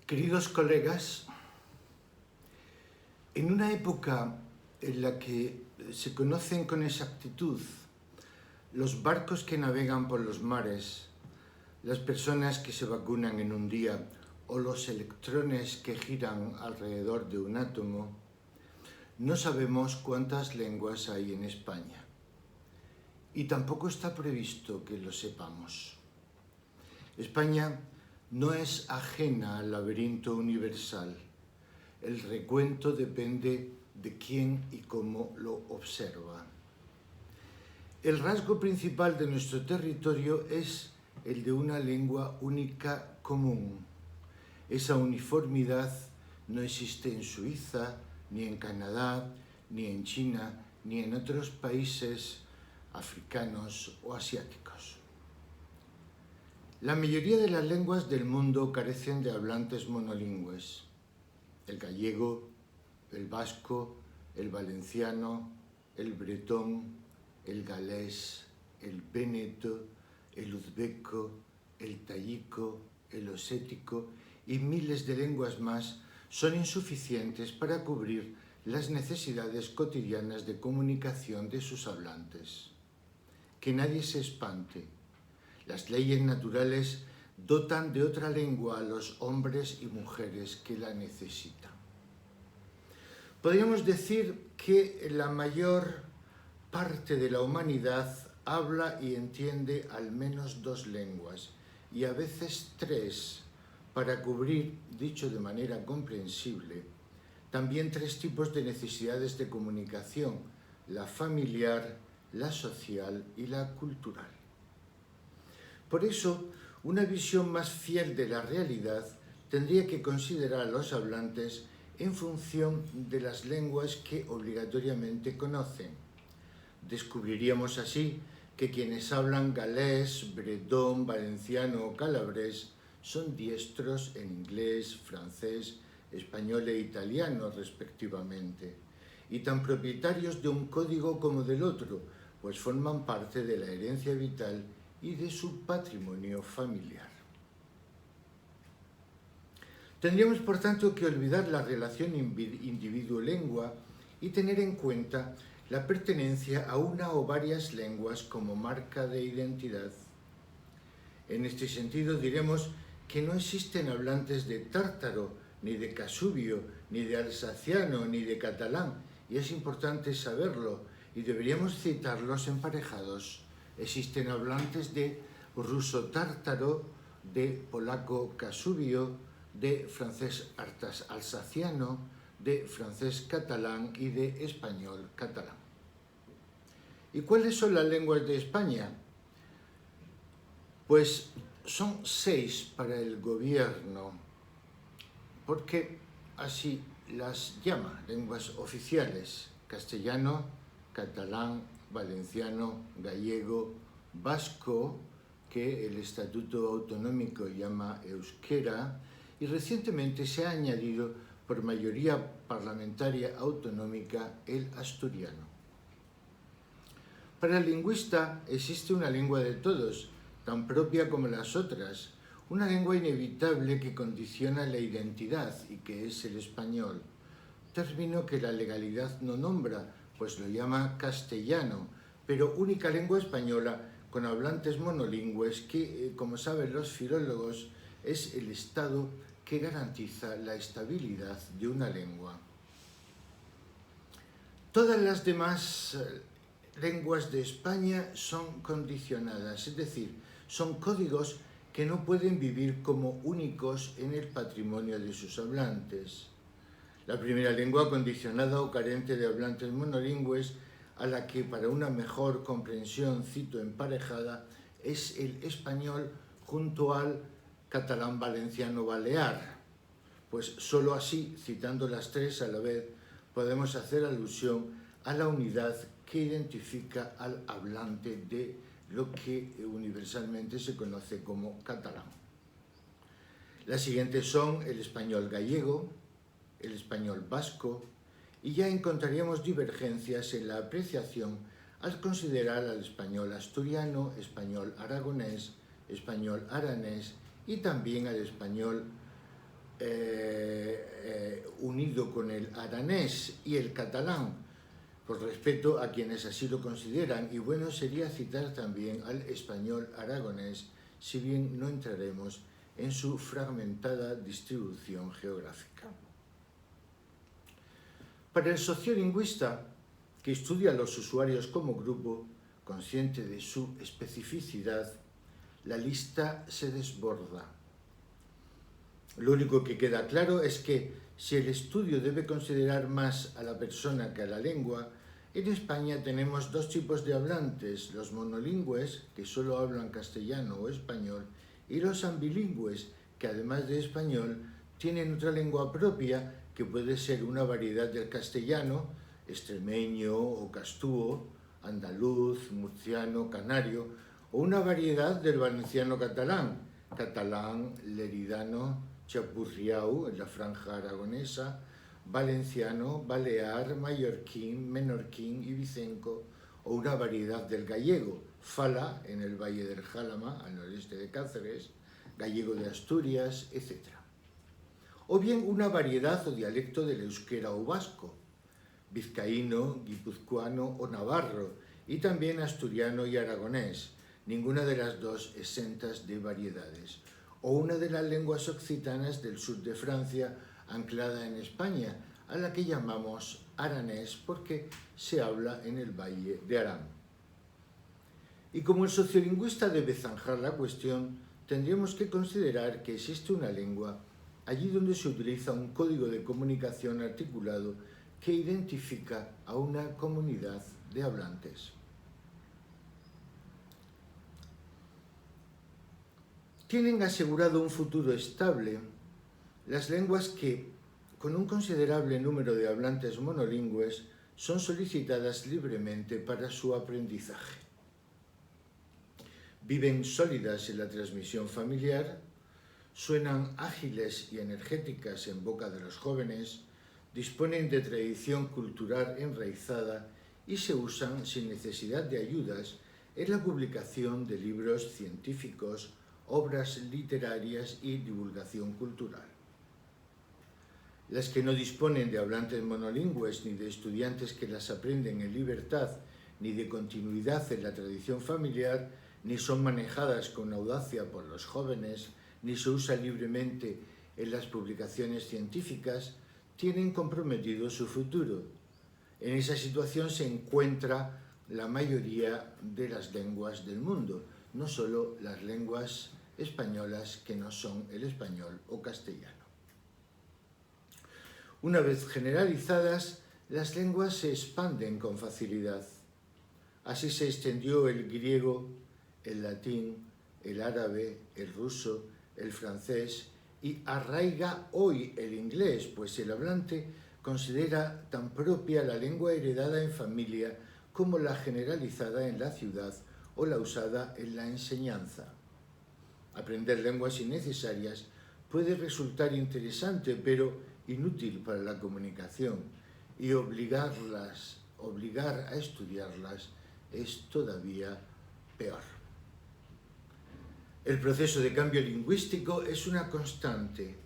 Queridos colegas, en una época en la que se conocen con exactitud los barcos que navegan por los mares, las personas que se vacunan en un día o los electrones que giran alrededor de un átomo, no sabemos cuántas lenguas hay en España. Y tampoco está previsto que lo sepamos. España no es ajena al laberinto universal. El recuento depende de quién y cómo lo observa. El rasgo principal de nuestro territorio es el de una lengua única común. Esa uniformidad no existe en Suiza, ni en Canadá, ni en China, ni en otros países africanos o asiáticos. La mayoría de las lenguas del mundo carecen de hablantes monolingües. El gallego, el vasco, el valenciano, el bretón, el galés, el véneto, el uzbeco, el tayiko, el osético y miles de lenguas más son insuficientes para cubrir las necesidades cotidianas de comunicación de sus hablantes. Que nadie se espante. Las leyes naturales dotan de otra lengua a los hombres y mujeres que la necesitan. Podríamos decir que la mayor parte de la humanidad habla y entiende al menos 2 lenguas y a veces 3 para cubrir, dicho de manera comprensible, también 3 tipos de necesidades de comunicación: la familiar, la social y la cultural. Por eso, una visión más fiel de la realidad tendría que considerar a los hablantes en función de las lenguas que obligatoriamente conocen. Descubriríamos así que quienes hablan galés, bretón, valenciano o calabrés son diestros en inglés, francés, español e italiano respectivamente, y tan propietarios de un código como del otro, pues forman parte de la herencia vital y de su patrimonio familiar. Tendríamos, por tanto, que olvidar la relación individuo-lengua y tener en cuenta la pertenencia a una o varias lenguas como marca de identidad. En este sentido, diremos que no existen hablantes de tártaro, ni de casubio, ni de alsaciano, ni de catalán, y es importante saberlo, y deberíamos citarlos emparejados. Existen hablantes de ruso-tártaro, de polaco-casubio, de francés alsaciano, de francés catalán y de español catalán. ¿Y cuáles son las lenguas de España? Pues son 6 para el gobierno, porque así las llama: lenguas oficiales: castellano, catalán, valenciano, gallego, vasco, que el Estatuto Autonómico llama euskera, y recientemente se ha añadido por mayoría parlamentaria autonómica el asturiano. Para el lingüista existe una lengua de todos, tan propia como las otras, una lengua inevitable que condiciona la identidad y que es el español, término que la legalidad no nombra, pues lo llama castellano, pero única lengua española con hablantes monolingües que, como saben los filólogos, es el estado que garantiza la estabilidad de una lengua. Todas las demás lenguas de España son condicionadas, es decir, son códigos que no pueden vivir como únicos en el patrimonio de sus hablantes. La primera lengua condicionada o carente de hablantes monolingües, a la que para una mejor comprensión cito emparejada, es el español junto al catalán valenciano balear, pues sólo así, citando las 3 a la vez, podemos hacer alusión a la unidad que identifica al hablante de lo que universalmente se conoce como catalán. Las siguientes son el español gallego, el español vasco, y ya encontraríamos divergencias en la apreciación al considerar al español asturiano, español aragonés, español aranés y también al español unido con el aranés y el catalán, por respeto a quienes así lo consideran, y bueno sería citar también al español aragonés, si bien no entraremos en su fragmentada distribución geográfica. Para el sociolingüista, que estudia a los usuarios como grupo, consciente de su especificidad, la lista se desborda. Lo único que queda claro es que si el estudio debe considerar más a la persona que a la lengua, en España tenemos dos tipos de hablantes, los monolingües, que solo hablan castellano o español, y los ambilingües, que además de español, tienen otra lengua propia, que puede ser una variedad del castellano, extremeño o castúo, andaluz, murciano, canario, o una variedad del valenciano catalán, catalán, leridano, chapurriau, en la franja aragonesa, valenciano, balear, mallorquín, menorquín y vicenco, o una variedad del gallego, fala, en el valle del Jálama, al noreste de Cáceres, gallego de Asturias, etc. O bien una variedad o dialecto del euskera o vasco, vizcaíno, guipuzcoano o navarro, y también asturiano y aragonés, ninguna de las dos exentas de variedades, o una de las lenguas occitanas del sur de Francia, anclada en España, a la que llamamos aranés porque se habla en el valle de Arán. Y como el sociolingüista debe zanjar la cuestión, tendríamos que considerar que existe una lengua allí donde se utiliza un código de comunicación articulado que identifica a una comunidad de hablantes. Tienen asegurado un futuro estable las lenguas que, con un considerable número de hablantes monolingües, son solicitadas libremente para su aprendizaje. Viven sólidas en la transmisión familiar, suenan ágiles y energéticas en boca de los jóvenes, disponen de tradición cultural enraizada y se usan sin necesidad de ayudas en la publicación de libros científicos, obras literarias y divulgación cultural. Las que no disponen de hablantes monolingües ni de estudiantes que las aprenden en libertad, ni de continuidad en la tradición familiar, ni son manejadas con audacia por los jóvenes, ni se usa libremente en las publicaciones científicas, tienen comprometido su futuro. En esa situación se encuentra la mayoría de las lenguas del mundo, no solo las lenguas españolas que no son el español o castellano. Una vez generalizadas, las lenguas se expanden con facilidad. Así se extendió el griego, el latín, el árabe, el ruso, el francés y arraiga hoy el inglés, pues el hablante considera tan propia la lengua heredada en familia como la generalizada en la ciudad o la usada en la enseñanza. Aprender lenguas innecesarias puede resultar interesante, pero inútil para la comunicación, y obligar a estudiarlas es todavía peor. El proceso de cambio lingüístico es una constante.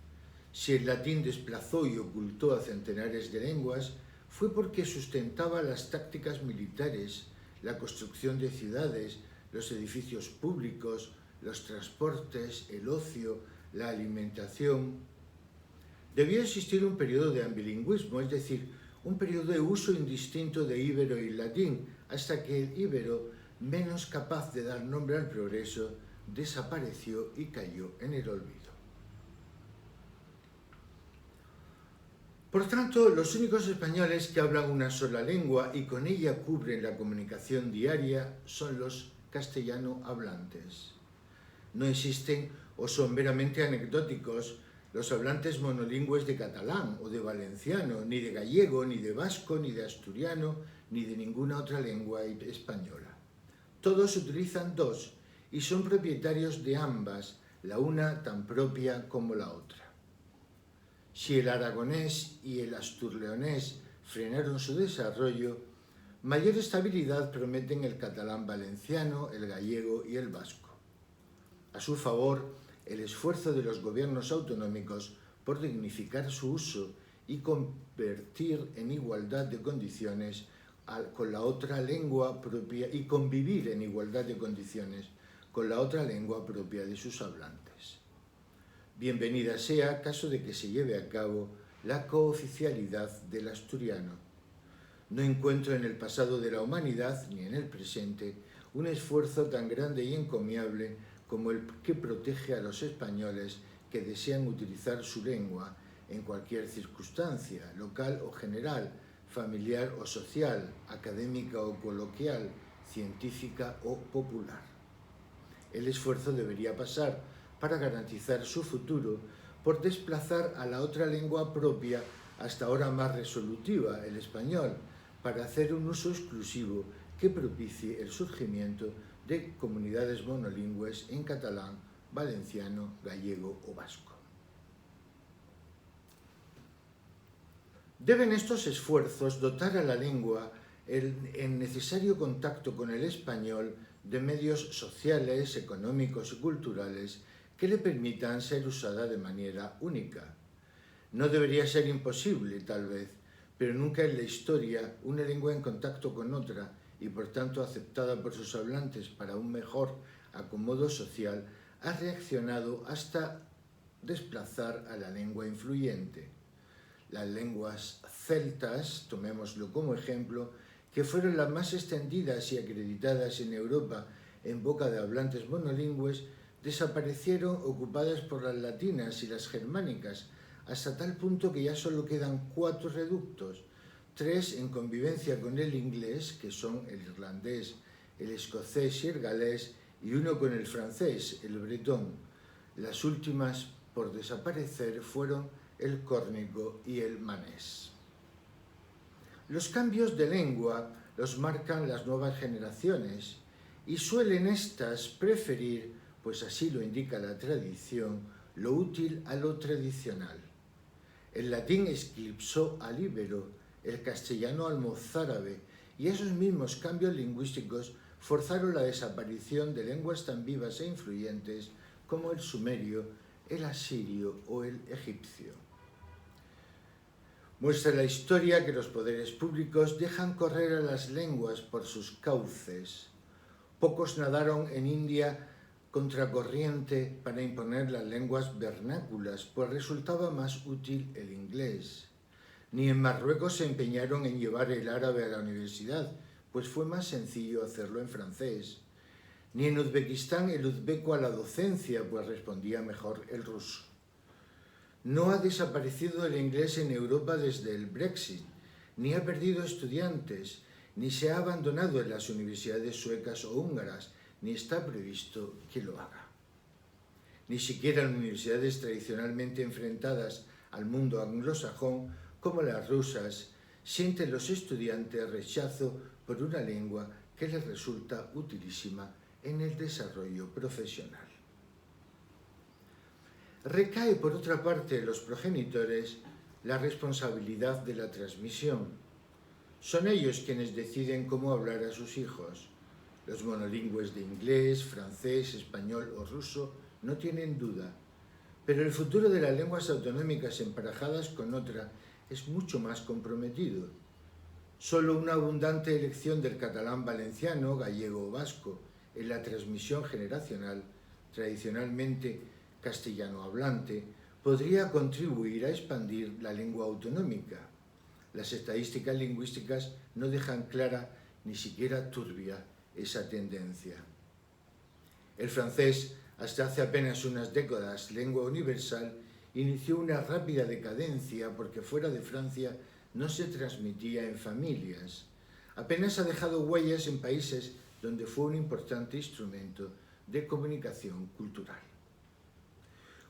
Si el latín desplazó y ocultó a centenares de lenguas, fue porque sustentaba las tácticas militares, la construcción de ciudades, los edificios públicos, los transportes, el ocio, la alimentación. Debió existir un periodo de ambilingüismo, es decir, un periodo de uso indistinto de íbero y latín, hasta que el íbero, menos capaz de dar nombre al progreso, desapareció y cayó en el olvido. Por tanto, los únicos españoles que hablan una sola lengua y con ella cubren la comunicación diaria son los castellano hablantes. No existen o son meramente anecdóticos los hablantes monolingües de catalán o de valenciano, ni de gallego, ni de vasco, ni de asturiano, ni de ninguna otra lengua española. Todos utilizan dos y son propietarios de ambas, la una tan propia como la otra. Si el aragonés y el asturleonés frenaron su desarrollo, mayor estabilidad prometen el catalán valenciano, el gallego y el vasco. A su favor, el esfuerzo de los gobiernos autonómicos por dignificar su uso y convertir en igualdad de condiciones con la otra lengua propia y convivir en igualdad de condiciones con la otra lengua propia de sus hablantes. Bienvenida sea caso de que se lleve a cabo la cooficialidad del asturiano. No encuentro en el pasado de la humanidad, ni en el presente, un esfuerzo tan grande y encomiable como el que protege a los españoles que desean utilizar su lengua en cualquier circunstancia, local o general, familiar o social, académica o coloquial, científica o popular. El esfuerzo debería pasar, para garantizar su futuro, por desplazar a la otra lengua propia, hasta ahora más resolutiva, el español, para hacer un uso exclusivo que propicie el surgimiento de comunidades monolingües en catalán, valenciano, gallego o vasco. Deben estos esfuerzos dotar a la lengua en necesario contacto con el español de medios sociales, económicos y culturales que le permitan ser usada de manera única. No debería ser imposible, tal vez, pero nunca en la historia una lengua en contacto con otra y por tanto aceptada por sus hablantes para un mejor acomodo social ha reaccionado hasta desplazar a la lengua influyente. Las lenguas celtas, tomémoslo como ejemplo, que fueron las más extendidas y acreditadas en Europa en boca de hablantes monolingües, desaparecieron ocupadas por las latinas y las germánicas, hasta tal punto que ya solo quedan 4 reductos, 3 en convivencia con el inglés, que son el irlandés, el escocés y el galés, y 1 con el francés, el bretón. Las últimas por desaparecer fueron el córnico y el manés. Los cambios de lengua los marcan las nuevas generaciones y suelen éstas preferir, pues así lo indica la tradición, lo útil a lo tradicional. El latín eclipsó al íbero, el castellano al mozárabe, y esos mismos cambios lingüísticos forzaron la desaparición de lenguas tan vivas e influyentes como el sumerio, el asirio o el egipcio. Muestra la historia que los poderes públicos dejan correr a las lenguas por sus cauces. Pocos nadaron en India contracorriente para imponer las lenguas vernáculas, pues resultaba más útil el inglés. Ni en Marruecos se empeñaron en llevar el árabe a la universidad, pues fue más sencillo hacerlo en francés. Ni en Uzbekistán el uzbeco a la docencia, pues respondía mejor el ruso. No ha desaparecido el inglés en Europa desde el Brexit, ni ha perdido estudiantes, ni se ha abandonado en las universidades suecas o húngaras, ni está previsto que lo haga. Ni siquiera en universidades tradicionalmente enfrentadas al mundo anglosajón, como las rusas, sienten los estudiantes rechazo por una lengua que les resulta utilísima en el desarrollo profesional. Recae, por otra parte, en los progenitores la responsabilidad de la transmisión. Son ellos quienes deciden cómo hablar a sus hijos. Los monolingües de inglés, francés, español o ruso no tienen duda, pero el futuro de las lenguas autonómicas emparejadas con otra es mucho más comprometido. Solo una abundante elección del catalán valenciano, gallego o vasco en la transmisión generacional, tradicionalmente castellano hablante, podría contribuir a expandir la lengua autonómica. Las estadísticas lingüísticas no dejan clara, ni siquiera turbia, esa tendencia. El francés, hasta hace apenas unas décadas lengua universal, inició una rápida decadencia porque fuera de Francia no se transmitía en familias. Apenas ha dejado huellas en países donde fue un importante instrumento de comunicación cultural.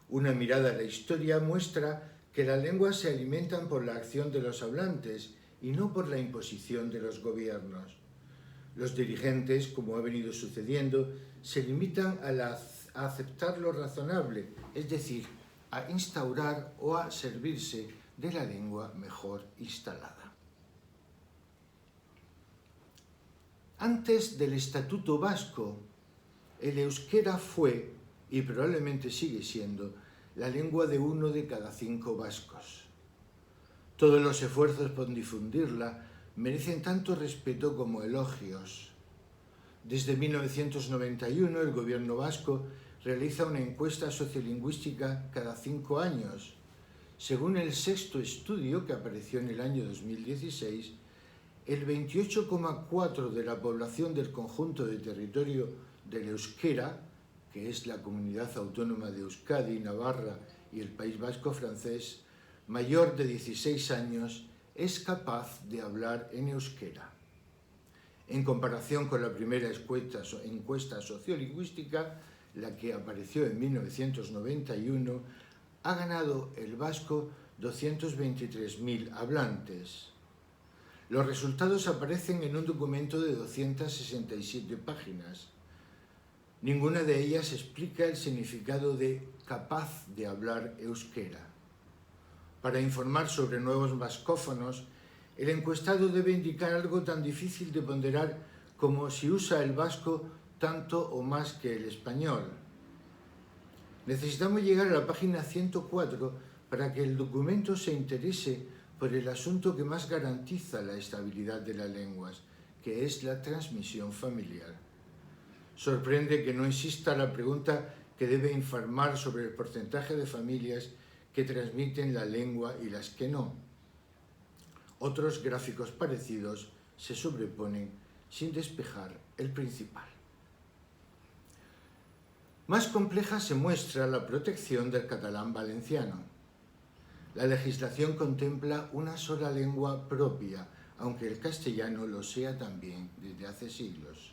Una mirada a la historia muestra que las lenguas se alimentan por la acción de los hablantes y no por la imposición de los gobiernos. Los dirigentes, como ha venido sucediendo, se limitan a aceptar lo razonable, es decir, a instaurar o a servirse de la lengua mejor instalada. Antes del Estatuto Vasco, el euskera fue, y probablemente sigue siendo, la lengua de 1 de cada 5 vascos. Todos los esfuerzos por difundirla merecen tanto respeto como elogios. Desde 1991 el gobierno vasco realiza una encuesta sociolingüística cada 5 años. Según el 6º estudio, que apareció en el año 2016, el 28,4% de la población del conjunto de territorio del euskera, que es la comunidad autónoma de Euskadi, Navarra y el País Vasco francés, mayor de 16 años, es capaz de hablar en euskera. En comparación con la primera encuesta sociolingüística, la que apareció en 1991, ha ganado el vasco 223.000 hablantes. Los resultados aparecen en un documento de 267 páginas. Ninguna de ellas explica el significado de capaz de hablar euskera. Para informar sobre nuevos vascófonos, el encuestado debe indicar algo tan difícil de ponderar como si usa el vasco tanto o más que el español. Necesitamos llegar a la página 104 para que el documento se interese por el asunto que más garantiza la estabilidad de las lenguas, que es la transmisión familiar. Sorprende que no exista la pregunta que debe informar sobre el porcentaje de familias que transmiten la lengua y las que no. Otros gráficos parecidos se sobreponen sin despejar el principal. Más compleja se muestra la protección del catalán valenciano. La legislación contempla una sola lengua propia, aunque el castellano lo sea también desde hace siglos.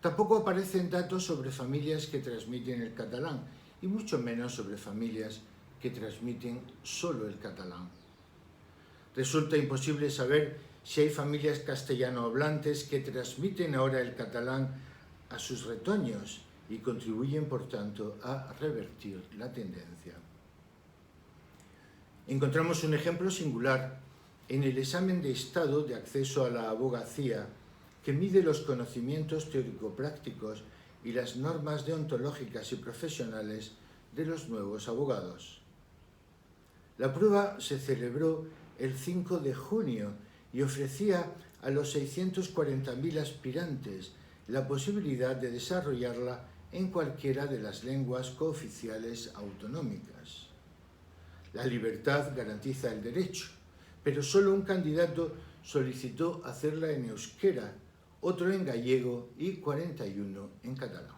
Tampoco aparecen datos sobre familias que transmiten el catalán, y mucho menos sobre familias que transmiten solo el catalán. Resulta imposible saber si hay familias castellano hablantes que transmiten ahora el catalán a sus retoños y contribuyen, por tanto, a revertir la tendencia. Encontramos un ejemplo singular en el examen de estado de acceso a la abogacía, que mide los conocimientos teórico-prácticos y las normas deontológicas y profesionales de los nuevos abogados. La prueba se celebró el 5 de junio y ofrecía a los 640.000 aspirantes la posibilidad de desarrollarla en cualquiera de las lenguas cooficiales autonómicas. La libertad garantiza el derecho, pero solo un candidato solicitó hacerla en euskera, otro en gallego y 41 en catalán.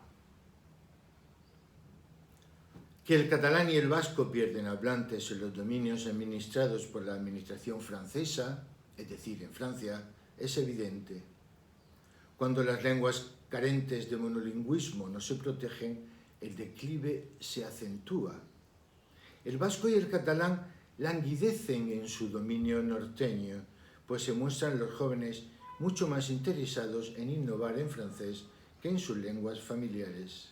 Que el catalán y el vasco pierden hablantes en los dominios administrados por la administración francesa, es decir, en Francia, es evidente. Cuando las lenguas carentes de monolingüismo no se protegen, el declive se acentúa. El vasco y el catalán languidecen en su dominio norteño, pues se muestran los jóvenes mucho más interesados en innovar en francés que en sus lenguas familiares.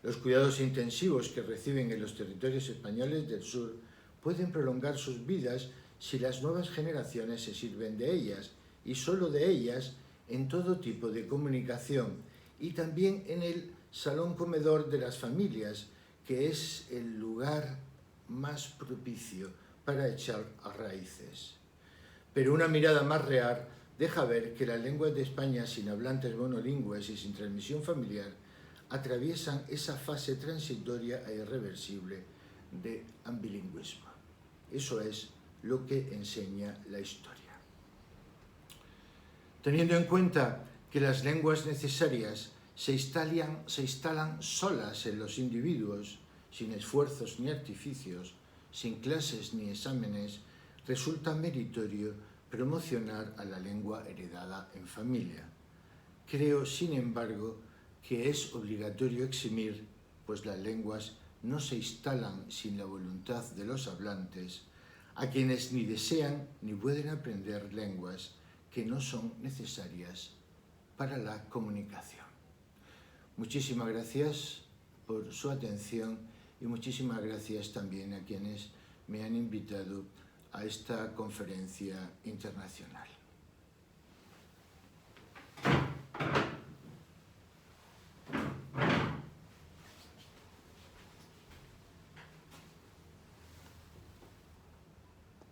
Los cuidados intensivos que reciben en los territorios españoles del sur pueden prolongar sus vidas si las nuevas generaciones se sirven de ellas, y solo de ellas, en todo tipo de comunicación, y también en el salón comedor de las familias, que es el lugar más propicio para echar a raíces. Pero una mirada más real deja ver que las lenguas de España sin hablantes monolingües y sin transmisión familiar atraviesan esa fase transitoria e irreversible de ambilingüismo. Eso es lo que enseña la historia. Teniendo en cuenta que las lenguas necesarias se instalan solas en los individuos, sin esfuerzos ni artificios, sin clases ni exámenes, resulta meritorio promocionar a la lengua heredada en familia. Creo, sin embargo, que es obligatorio eximir, pues las lenguas no se instalan sin la voluntad de los hablantes, a quienes ni desean ni pueden aprender lenguas que no son necesarias para la comunicación. Muchísimas gracias por su atención y muchísimas gracias también a quienes me han invitado a esta conferencia internacional.